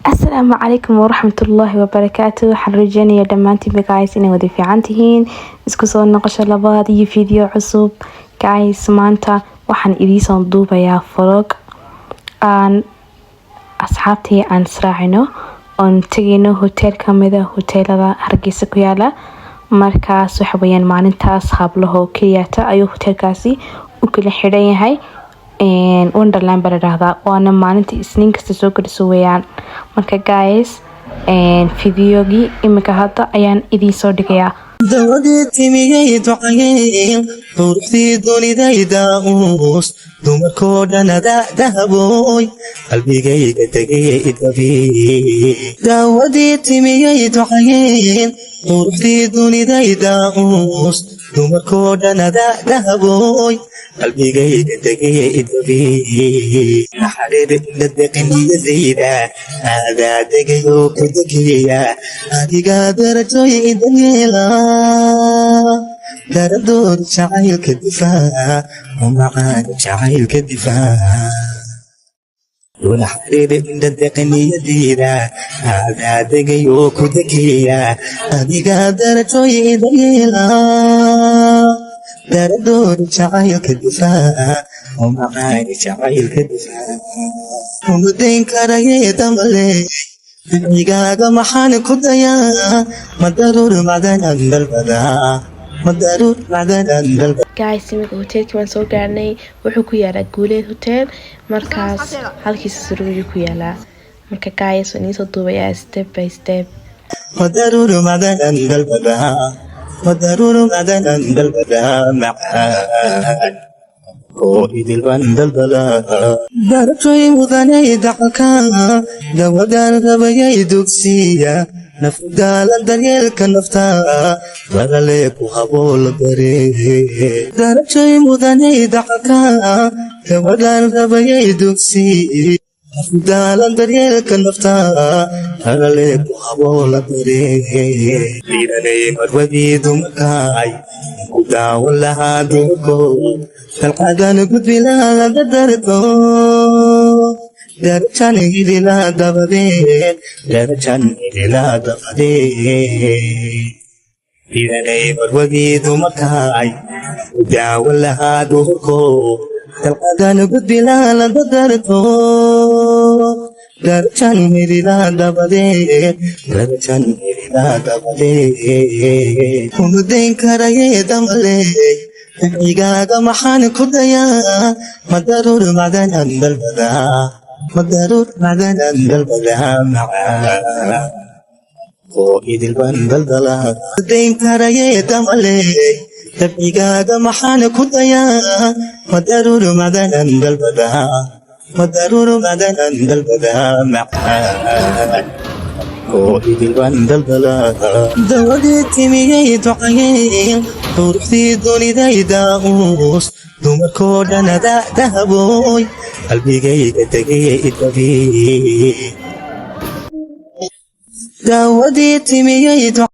السلام عليكم ورحمة الله وبركاته. حنرجعني يا دمانتي بقايس إني ودي في عنتهين اسكسو نقش لباد يي فيديو عصب قايس مانتا وحن إليسان دوبا يا فروق aan asxaabtii aan israacino oon tegayno hotel kamida hoteelada Hargeysa ku yaala. Markaas waxa weeyaan maalintaas hablaho kiyata ayuu hotelkaasi u kala xiran yahay Wonderland baradhada waana maalintii isniin kasta soo gudbiso weeyaan. Marka guys fideogi imika hadda ayaan idin soo dhigayaa. dawadii miyay ducayeen ruuxdii dunidayda uus dumarkoo dhan dahabo qalbigayga tagay idabi dawadii miyay ducayeen ruuxdii dunidayda uus dumarkoo dhan dahabo qalbigayga tagay idabi xareed la deqniya zayda hada dagayo kudagiya adiga darajooy idayla دردور شعيل كدفاع ومعاك شعيل كدفاع ولا حرير من الدقني يديرا هذا دقيوك ودكيا هذه قادر توي ديلا دردور شعيل كدفاع ومعاك شعيل كدفاع ومدين كرايه تملي إيجاga maxaan ku dayaa madaruur macdan dalbada madaruur macdan dalbada. Guys, imika hotelkii waan soo gaarnay. Wuxuu ku yaalaa Guuleed Hotel. Markaas halkiisa suruuji ku yaalaa. Marka guys waan isoo duubayaa step by step. madaruur macdan dalbada madaruur macdan dalbada macaan idil bandal bala darajooy mudanay dacalka dawadaan rabayay dugsiya nafgaalan daryeelka nafta lagale ku habool bare darajooy mudanay dacalka dawadaan rabayay dugsiya nafgaalan daryeelka nafta lagale ku habool bare diiranay marwadii dumarkaay ku daawan lahaa dumarko القعدان قد بلا قدرتو درجان إلى دبدين درجان إلى دبدين بيني والوجيد مكاي وداول لها دوركو القعدان قد بلا قدرتو درجان إلى دبدين درجان إلى دبدين ومدين كرايه دملي إيجاga maxaan ku dayaa madaruur macdan dalbada madaruur macdan dalbada macaan idil bandal dala deyn karaye damale إيجاga maxaan ku dayaa madaruur macdan dalbada madaruur macdan dalbada macaan idil bandal dala dawadii miyay ducayeen ruuxdii dunidayda uus dumarkoo dhan dahabo qalbigayga tagay idabi dawadii miyay